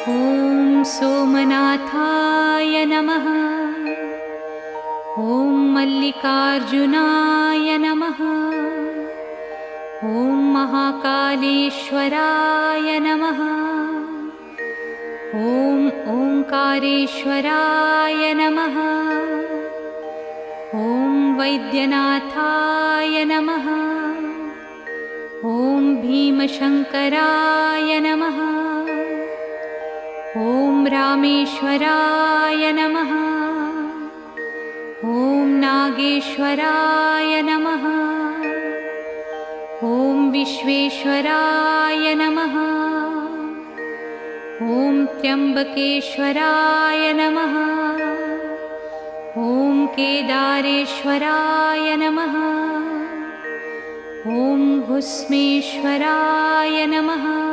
ॐ सोमनाथाय नमः। ॐ मल्लिकार्जुनाय नमः। ॐ महाकालेश्वराय नमः। ॐ ओंकारेश्वराय नमः। ॐ वैद्यनाथाय नमः। ॐ भीमशङ्कराय नमः। ॐ रामेश्वराय नमः। ॐ नागेश्वराय नमः। ॐ विश्वेश्वराय नमः। ॐ त्र्यम्बकेश्वराय नमः। ॐ केदारेश्वराय नमः। ॐ भुस्मेश्वराय नमः।